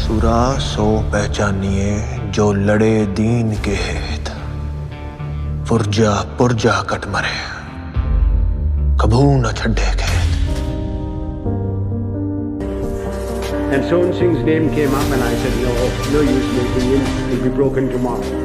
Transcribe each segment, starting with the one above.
सुरा सो पहचानिए जो लड़े दीन के हेत, पुरजा पुरजा कट मरे कभू न छड्डे खेत। And Son Singh's name came up and I said, no use making him, he'll be broken tomorrow.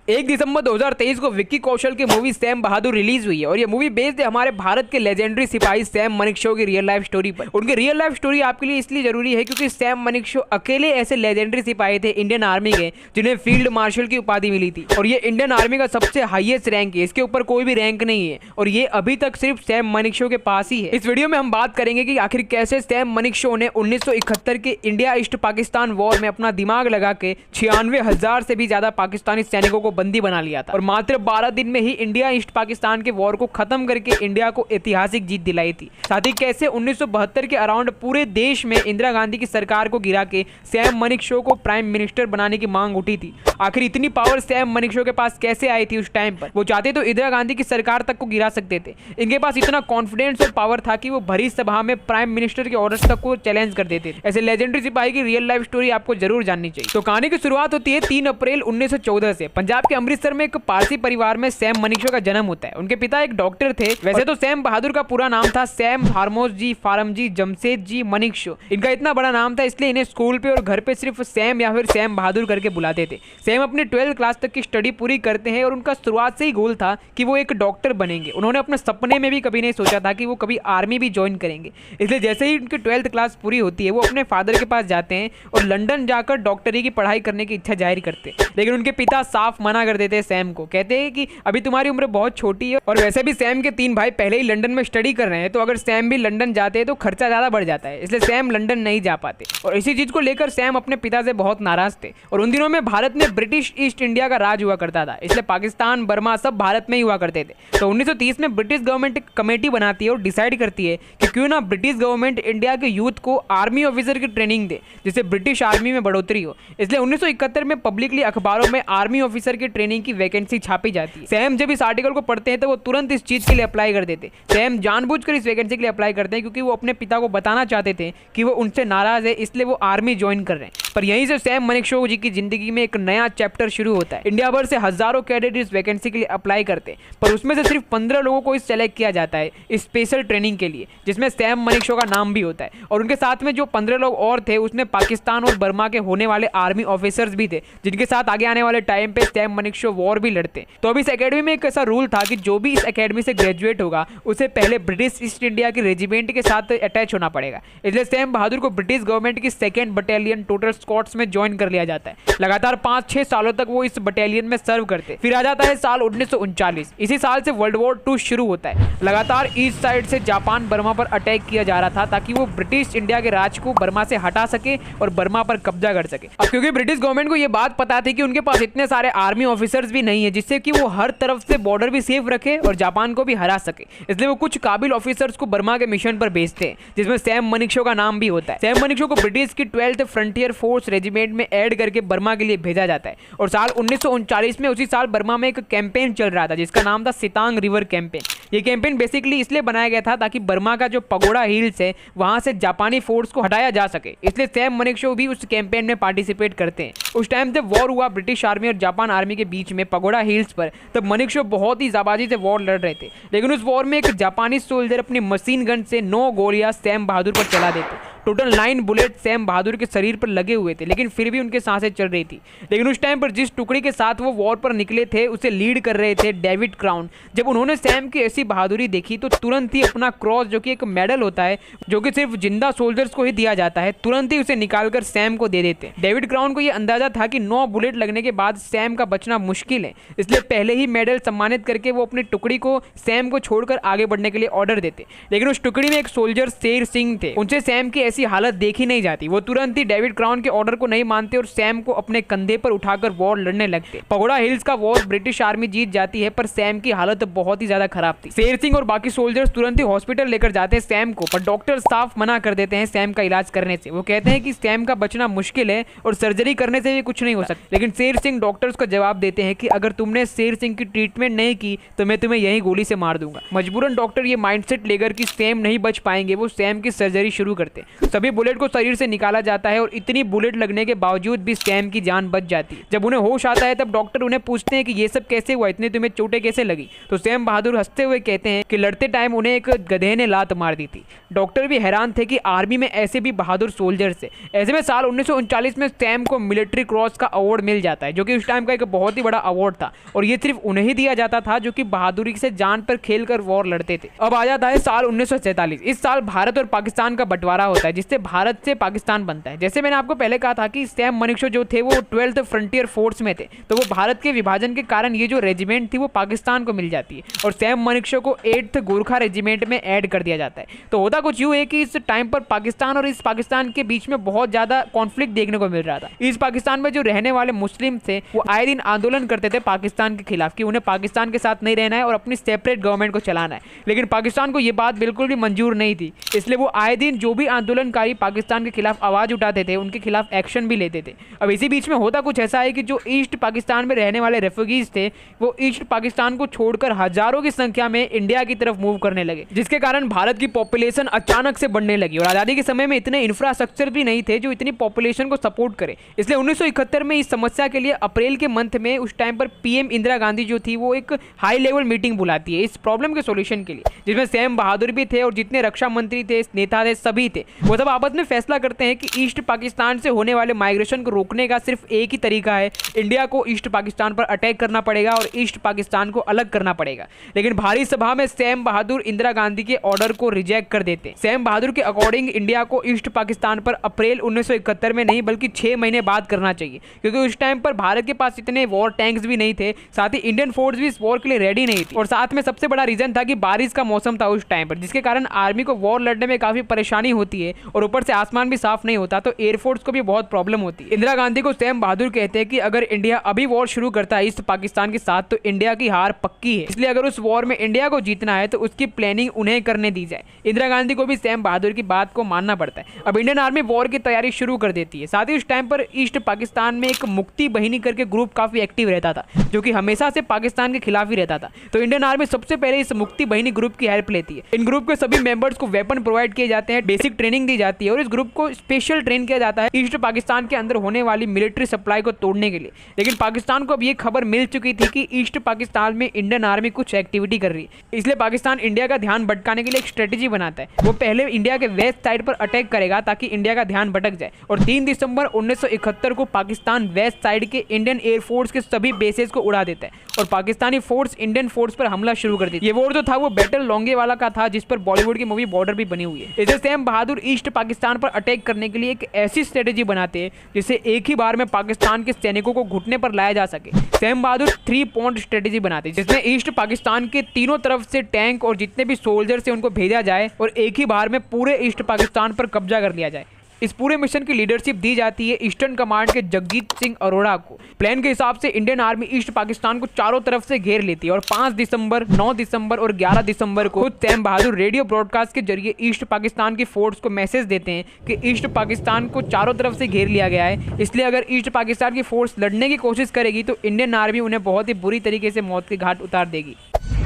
1 दिसंबर 2023 को विक्की कौशल की मूवी सैम बहादुर रिलीज हुई है और ये मूवी बेस्ड है हमारे भारत के लेजेंडरी सिपाही सैम मनेकशॉ की रियल लाइफ स्टोरी पर। उनकी रियल लाइफ स्टोरी आपके लिए इसलिए जरूरी है क्योंकि सैम मनेकशॉ अकेले ऐसे लेजेंडरी सिपाही थे इंडियन आर्मी के जिन्हें फील्ड मार्शल की उपाधि मिली थी और ये इंडियन आर्मी का सबसे हाईएस्ट रैंक है, इसके ऊपर कोई भी रैंक नहीं है और ये अभी तक सिर्फ सैम मनेकशॉ के पास ही है। इस वीडियो में हम बात करेंगे कि आखिर कैसे सैम मनेकशॉ ने 1971 के इंडिया ईस्ट पाकिस्तान वॉर में अपना दिमाग लगा के 96,000 से भी ज्यादा पाकिस्तानी सैनिकों को बंदी बना लिया था और मात्र 12 दिन में ही इंडिया ईस्ट पाकिस्तान के वॉर को खत्म करके इंडिया को ऐतिहासिक जीत दिलाई थी। साथ ही कैसे 1972 के अराउंड पूरे देश में इंदिरा गांधी की सरकार को गिरा के सैम मनेकशॉ को प्राइम मिनिस्टर बनाने की मांग उठी थी। आखिर इतनी पावर सैम मनेकशॉ के पास कैसे आई थी उस टाइम पर? वो चाहते तो इंदिरा गांधी की सरकार तक को गिरा सकते थे। इनके पास इतना कॉन्फिडेंस और पावर था कि वो भरी सभा में प्राइम मिनिस्टर के ऑर्डर्स तक को चैलेंज कर देते थे। ऐसे लेजेंडरी सिपाही की रियल लाइफ स्टोरी आपको जरूर जाननी चाहिए। तो कहानी की शुरुआत होती है 3 अप्रैल 1914 से। पंजाब के अमृतसर में एक पारसी परिवार में सैम मनेकशॉ का जन्म होता है। उनके पिता एक डॉक्टर थे। वैसे तो सैम बहादुर का पूरा नाम था सैम हारमोस जी फारम जी जमशेद जी मनेकशॉ। इनका इतना बड़ा नाम था इसलिए इन्हें स्कूल पे और घर पे सिर्फ सैम या फिर सैम बहादुर करके बुलाते थे। सैम अपने 12th क्लास तक की स्टडी पूरी करते हैं और उनका शुरुआत से ही गोल था कि वो एक डॉक्टर बनेंगे। उन्होंने अपने सपने में भी कभी नहीं सोचा था कि वो कभी आर्मी भी ज्वाइन करेंगे। इसलिए जैसे ही उनकी 12th क्लास पूरी होती है वो अपने फादर के पास जाते हैं और लंदन जाकर डॉक्टरी की पढ़ाई करने की इच्छा जाहिर करते हैं। लेकिन उनके पिता साफ मना कर देते हैं सैम को। कहते हैं कि अभी तुम्हारी उम्र बहुत छोटी है और वैसे भी सैम के 3 भाई पहले ही लंदन में स्टडी कर रहे हैं, तो अगर सैम भी लंदन जाते हैं तो खर्चा ज़्यादा बढ़ जाता है, इसलिए सैम लंदन नहीं जा पाते। और इसी चीज़ को लेकर सैम अपने पिता से बहुत नाराज थे। और उन दिनों में भारत में ब्रिटिश ईस्ट इंडिया का राज हुआ करता था, इसलिए पाकिस्तान बर्मा सब भारत में ही हुआ करते थे। तो 1930 में ब्रिटिश गवर्नमेंट एक कमेटी बनाती है और डिसाइड करती है कि क्यों ना ब्रिटिश गवर्नमेंट इंडिया के यूथ को आर्मी ऑफिसर की ट्रेनिंग दे जिससे ब्रिटिश आर्मी में बढ़ोतरी हो। इसलिए 1971 में पब्लिकली अखबारों में आर्मी ऑफिसर की ट्रेनिंग की वैकेंसी छापी जाती है। सैम जब इस आर्टिकल को पढ़ते हैं तो वो तुरंत इस चीज के लिए अप्लाई कर देते। सैम जानबूझकर इस वैकेंसी के लिए अप्लाई करते हैं क्योंकि वो अपने पिता को बताना चाहते थे कि वो उनसे नाराज है, इसलिए वो आर्मी ज्वाइन कर रहे हैं। पर यहीं से सैम मनेकशॉ जी की जिंदगी में एक नया चैप्टर शुरू होता है। इंडिया भर से हजारों कैडेट इस वैकेंसी के लिए अप्लाई करते हैं, पर उसमें से सिर्फ 15 लोगों को सेलेक्ट किया जाता है स्पेशल ट्रेनिंग के लिए, जिसमें सैम मनेकशॉ का नाम भी होता है। और उनके साथ में जो 15 लोग और थे उसमें पाकिस्तान और बर्मा के होने वाले आर्मी ऑफिसर्स भी थे, जिनके साथ आगे आने वाले टाइम पे सैम मनेकशॉ वॉर भी लड़ते। तो अभी इस एकेडमी में एक ऐसा रूल था कि जो भी इस एकेडमी से ग्रेजुएट होगा उसे पहले ब्रिटिश ईस्ट इंडिया के रेजिमेंट के साथ अटैच होना पड़ेगा। इसलिए सैम बहादुर को ब्रिटिश गवर्नमेंट की 2nd बटालियन टोटल स्कॉट्स में ज्वाइन कर लिया जाता है। लगातार 5-6 सालों तक वो इस बटालियन में सर्व करते। फिर आ जाता है साल 1939। इसी साल से वर्ल्ड वॉर 2 शुरू होता है। लगातार ईस्ट साइड से जापान बर्मा पर अटैक किया जा रहा था ताकि वो ब्रिटिश इंडिया के राज को बर्मा से हटा सके और बर्मा पर कब्जा कर सके। अब क्योंकि ब्रिटिश गवर्नमेंट को ये बात पता थी कि उनके पास इतने सारे आर्मी ऑफिसर्स भी नहीं है जिससे कि वो हर तरफ से बॉर्डर भी सेफ रखे और जापान को भी हरा सके, इसलिए वो कुछ काबिल ऑफिसर्स को बर्मा के मिशन पर भेजते हैं जिसमें सैम मनेकशॉ का नाम भी होता है। सैम मनेकशॉ को ब्रिटिश की 12th फ्रंटियर फोर्स रेजिमेंट में ऐड करके बर्मा के लिए भेजा जाता है। और साल 1939 में उसी साल बर्मा में एक कैंपेन चल रहा था जिसका नाम था सितांग रिवर कैंपेन। ये कैंपेन बेसिकली इसलिए बनाया गया था ताकि बर्मा का जो पगोड़ा हिल्स है वहां से जापानी फोर्स को हटाया जा सके, इसलिए सैम मनेकशॉ भी उस कैंपेन में पार्टिसिपेट करते हैं। उस टाइम जब वॉर हुआ ब्रिटिश आर्मी और जापान आर्मी के बीच में पगोड़ा हिल्स पर, तब मनेकशॉ बहुत ही जाबाजी से वॉर लड़ रहे थे। लेकिन उस वॉर में एक जापानी सोल्जर अपनी मशीन गन से 9 गोलियां सैम बहादुर पर चला देते। टोटल 9 बुलेट सैम बहादुर के शरीर पर लगे हुए थे, लेकिन फिर भी उनके सांसें चल रही थी। लेकिन उस टाइम पर जिस टुकड़ी के साथ वो वॉर पर निकले थे उसे लीड कर रहे थे डेविड क्राउन। जब उन्होंने सैम की ऐसी बहादुरी देखी तो तुरंत ही अपना क्रॉस, जो कि एक मेडल होता है जो कि सिर्फ जिंदा सोल्जर्स को ही दिया जाता है, तुरंत ही उसे निकालकर सैम को दे देते। डेविड क्राउन को यह अंदाजा था कि 9 बुलेट लगने के बाद सैम का बचना मुश्किल है, इसलिए पहले ही मेडल सम्मानित करके वो अपनी टुकड़ी को सैम को छोड़कर आगे बढ़ने के लिए ऑर्डर देते। लेकिन उस टुकड़ी में एक सोल्जर शेर सिंह थे। उनसे सैम की ऐसी हालत देखी नहीं जाती। वो तुरंत ही डेविड क्राउन के ऑर्डर को नहीं मानते और सैम को अपने कंधे पर उठाकर वॉर लड़ने लगते। पगोड़ा हिल्स का वॉर ब्रिटिश आर्मी जीत जाती है, पर सैम की हालत बहुत ही ज्यादा खराब थी। शेर सिंह और बाकी सोल्जर्स तुरंत ही हॉस्पिटल लेकर जाते हैं सैम को, पर डॉक्टर साफ मना कर देते हैं सैम का इलाज करने से। वो कहते हैं कि सैम का बचना मुश्किल है और सर्जरी करने से भी कुछ नहीं हो सकता। लेकिन शेर सिंह डॉक्टर्स को जवाब देते हैं कि अगर तुमने शेर सिंह की ट्रीटमेंट नहीं की तो मैं तुम्हें यही गोली से मार दूंगा। मजबूरन डॉक्टर ये माइंडसेट लेकर कि सैम नहीं बच पाएंगे, वो सैम की सर्जरी शुरू करते हैं। सभी बुलेट को शरीर से निकाला जाता है और इतनी बुलेट लगने के बावजूद भी सैम की जान बच जाती है। जब उन्हें होश आता है तब डॉक्टर उन्हें पूछते हैं कि ये सब कैसे हुआ, इतने तुम्हें चोटें कैसे लगी। तो सैम बहादुर हंसते हुए कहते हैं कि लड़ते टाइम उन्हें एक गधे ने लात मार दी थी। डॉक्टर भी हैरान थे कि आर्मी में ऐसे भी बहादुर सोल्जर्स थे। ऐसे में साल 1939 में सैम को मिलिट्री क्रॉस का अवार्ड मिल जाता है, जो कि उस टाइम का एक बहुत ही बड़ा अवार्ड था और ये सिर्फ उन्हें ही दिया जाता था जो कि बहादुरी से जान पर खेलकर वॉर लड़ते थे। अब आ जाता है साल 1947। इस साल भारत और पाकिस्तान का बंटवारा होता है, जिससे भारत से पाकिस्तान बनता है। जैसे मैंने आपको पहले कहा था कि सैम मनेकशॉ जो थे वो 12th फ्रंटियर फोर्स में थे, तो वो भारत के विभाजन के कारण ये जो रेजिमेंट थी वो पाकिस्तान को मिल जाती है और सैम मनेकशॉ को 8th गोरखा रेजिमेंट में ऐड कर दिया जाता है। तो होता कुछ यूं है कि इस टाइम पर पाकिस्तान और इस पाकिस्तान के बीच में बहुत ज्यादा कॉन्फ्लिक्ट देखने को मिल रहा था। इस पाकिस्तान में जो रहने वाले मुस्लिम थे वो आए दिन आंदोलन करते थे पाकिस्तान के खिलाफ कि उन्हें पाकिस्तान के साथ नहीं रहना है और अपनी सेपरेट गवर्नमेंट को चलाना है। लेकिन पाकिस्तान को ये बात बिल्कुल भी मंजूर नहीं थी, इसलिए वो आए दिन जो भी आंदोलनकारी पाकिस्तान के खिलाफ आवाज उठाते थे उनके खिलाफ एक्शन भी लेते थे। अब इसी बीच में होता कुछ ऐसा है कि जो ईस्ट पाकिस्तान में रहने वाले रेफ्यूजीज थे वो ईस्ट पाकिस्तान को छोड़कर हजारों की संख्या में इंडिया की तरफ मूव करने लगे, जिसके कारण भारत की पॉपुलेशन अचानक से बढ़ने लगी और आजादी के समय में इतने इंफ्रास्ट्रक्चर भी नहीं थे जो इतनी पॉपुलेशन को सपोर्ट करे। इसलिए 1971 में इस समस्या के लिए अप्रैल के मंथ में उस टाइम पर पीएम इंदिरा गांधी जो थी वो एक हाई लेवल मीटिंग बुलाती है इस प्रॉब्लम के सॉल्यूशन के लिए, जिसमें सैम बहादुर भी थे और जितने रक्षा मंत्री थे, नेता थे, सभी थे। वो सब आपस में फैसला करते हैं कि ईस्ट पाकिस्तान से होने वाले माइग्रेशन को रोकने का सिर्फ एक ही तरीका है, इंडिया को ईस्ट पाकिस्तान पर अटैक करना पड़ेगा और ईस्ट पाकिस्तान को अलग करना पड़ेगा। लेकिन भारी सभा में सैम बहादुर इंदिरा गांधी के ऑर्डर को रिजेक्ट कर देते हैं। सैम बहादुर के अकॉर्डिंग इंडिया को ईस्ट पाकिस्तान पर अप्रैल 1971 में नहीं बल्कि 6 महीने बाद करना चाहिए, क्योंकि उस टाइम पर भारत के पास इतने वॉर टैंक्स भी नहीं थे, साथ ही इंडियन फोर्स भी इस वॉर के लिए रेडी नहीं थी और साथ में सबसे बड़ा रीजन था कि बारिश का मौसम था उस टाइम पर, जिसके कारण आर्मी को वॉर लड़ने में काफी परेशानी होती है और ऊपर से आसमान भी साफ नहीं होता, तो एयरफोर्स को भी बहुत प्रॉब्लम होती है। इंदिरा गांधी को सैम बहादुर कहते हैं कि अगर इंडिया अभी वॉर शुरू करता है ईस्ट पाकिस्तान के साथ तो इंडिया की हार पक्की है, इसलिए अगर उस वॉर में इंडिया को जीतना है तो उसकी प्लानिंग उन्हें करने दी जाए। इंदिरा गांधी को भी सैम बहादुर की बात को मानना पड़ता है। अब इंडियन आर्मी वॉर की तैयारी शुरू कर देती है। साथ ही उस टाइम पर ईस्ट पाकिस्तान में एक मुक्ति बहिनी करके ग्रुप काफी एक्टिव रहता था, जो कि हमेशा से पाकिस्तान के खिलाफ ही रहता था। तो इंडियन आर्मी सबसे पहले इस मुक्ति बहिनी ग्रुप की हेल्प लेती है। इन ग्रुप के सभी मेंबर्स को वेपन प्रोवाइड किए जाते हैं, बेसिक ट्रेनिंग दी जाती है और इस ग्रुप को स्पेशल ट्रेन किया जाता है ईस्ट पाकिस्तान के अंदर होने वाली मिलिट्री सप्लाई को तोड़ने के लिए। लेकिन पाकिस्तान को अब ये खबर मिल चुकी थी कि ईस्ट पाकिस्तान में इंडियन आर्मी कुछ एक्टिविटी कर रही है, इसलिए पाकिस्तान इंडिया का ध्यान भटकाने के लिए एक स्ट्रेटेजी बनाता है। वो पहले इंडिया के वेस्ट साइड पर अटैक करेगा ताकि इंडिया का ध्यान भटक जाए और 3 दिसंबर 1971 को पाकिस्तान वेस्ट साइड के इंडियन एयरफोर्स के सभी बेसेस को उड़ा देता है और पाकिस्तानी फोर्स इंडियन फोर्स पर हमला शुरू कर देती है। ये वॉर जो था वो बैटल लोंगेवाला का था, जिस पर बॉलीवुड की मूवी बॉर्डर भी बनी हुई है। इसे सैम बहादुर ईस्ट पाकिस्तान पर अटैक करने के लिए एक ऐसी स्ट्रेटेजी बनाते हैं जिससे एक ही बार में पाकिस्तान के सैनिकों को घुटने पर लाया जा सके। सैम बहादुर 3 पॉइंट स्ट्रेटेजी बनाते हैं, जिसमें ईस्ट पाकिस्तान के तीनों तरफ से टैंक और जितने भी सोल्जर से उनको भेजा जाए और एक ही बार में पूरे ईस्ट पाकिस्तान पर कब्जा कर लिया जाए। इस पूरे मिशन की लीडरशिप दी जाती है ईस्टर्न कमांड के जगजीत सिंह अरोड़ा को। प्लान के हिसाब से इंडियन आर्मी ईस्ट पाकिस्तान को चारों तरफ से घेर लेती है और 5 दिसंबर, 9 दिसंबर और 11 दिसंबर को सैम बहादुर रेडियो ब्रॉडकास्ट के जरिए ईस्ट पाकिस्तान की फोर्स को मैसेज देते हैं कि ईस्ट पाकिस्तान को चारों तरफ से घेर लिया गया है, इसलिए अगर ईस्ट पाकिस्तान की फोर्स लड़ने की कोशिश करेगी तो इंडियन आर्मी उन्हें बहुत ही बुरी तरीके से मौत के घाट उतार देगी।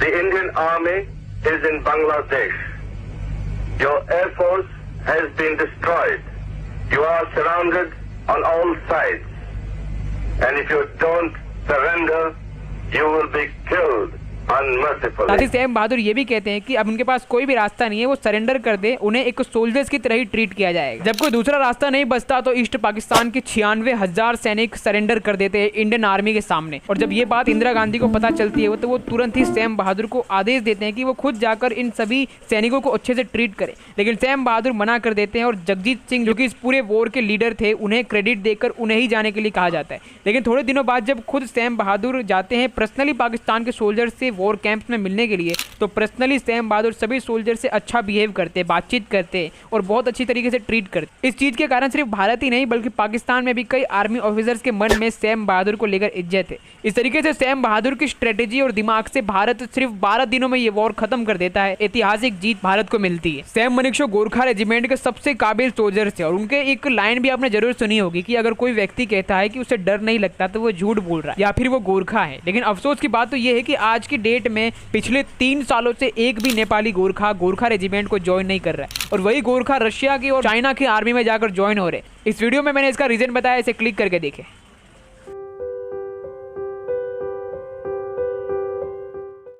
The Indian Army is in Bangladesh. Your air force has been destroyed. You are surrounded on all sides. And if you don't surrender, you will be killed unmercifully. साथ ही सैम बहादुर ये भी कहते हैं कि अब उनके पास कोई भी रास्ता नहीं है, वो सरेंडर कर दे, उन्हें एक सोल्जर्स की तरह ही ट्रीट किया जाएगा। जब कोई दूसरा रास्ता नहीं बचता तो ईस्ट पाकिस्तान के 96,000 सैनिक सरेंडर कर देते हैं इंडियन आर्मी के सामने। और जब ये बात इंदिरा गांधी को पता चलती है तो वो तुरंत ही सैम बहादुर को आदेश देते हैं कि वो खुद जाकर इन सभी सैनिकों को अच्छे से ट्रीट करे। लेकिन सैम बहादुर मना कर देते हैं और जगजीत सिंह जो कि इस पूरे वॉर के लीडर थे उन्हें क्रेडिट देकर उन्हें ही जाने के लिए कहा जाता है। लेकिन थोड़े दिनों बाद जब खुद सैम बहादुर जाते हैं पर्सनली पाकिस्तान के सोल्जर से वॉर कैंप्स में मिलने के लिए, तो पर्सनली सैम बहादुर सभी सोल्जर से अच्छा बिहेव करते, बातचीत करते और बहुत अच्छी तरीके से ट्रीट करते। इस चीज के कारण सिर्फ भारत ही नहीं बल्कि पाकिस्तान में भी कई आर्मी ऑफिसर्स के मन में सैम बहादुर को लेकर इज्जत है। इस तरीके से सैम बहादुर की स्ट्रेटेजी और दिमाग से भारत सिर्फ 12 दिनों में ये वॉर खत्म कर देता है। ऐतिहासिक जीत भारत को मिलती है। सैम मनेकशॉ गोरखा रेजिमेंट के सबसे काबिल सोल्जर्स थे और उनके एक लाइन भी आपने जरूर सुनी होगी कि अगर कोई व्यक्ति कहता है कि उसे डर नहीं लगता तो वो झूठ बोल रहा है या फिर वो गोरखा है। लेकिन अफसोस की बात तो ये है कि आज की डेट में पिछले 3 सालों से एक भी नेपाली गोरखा रेजिमेंट को ज्वाइन नहीं कर रहा है और वही गोरखा रशिया की और चाइना की आर्मी में जाकर ज्वाइन हो रहे। इस वीडियो में मैंने इसका रीजन बताया, इसे क्लिक करके देखें।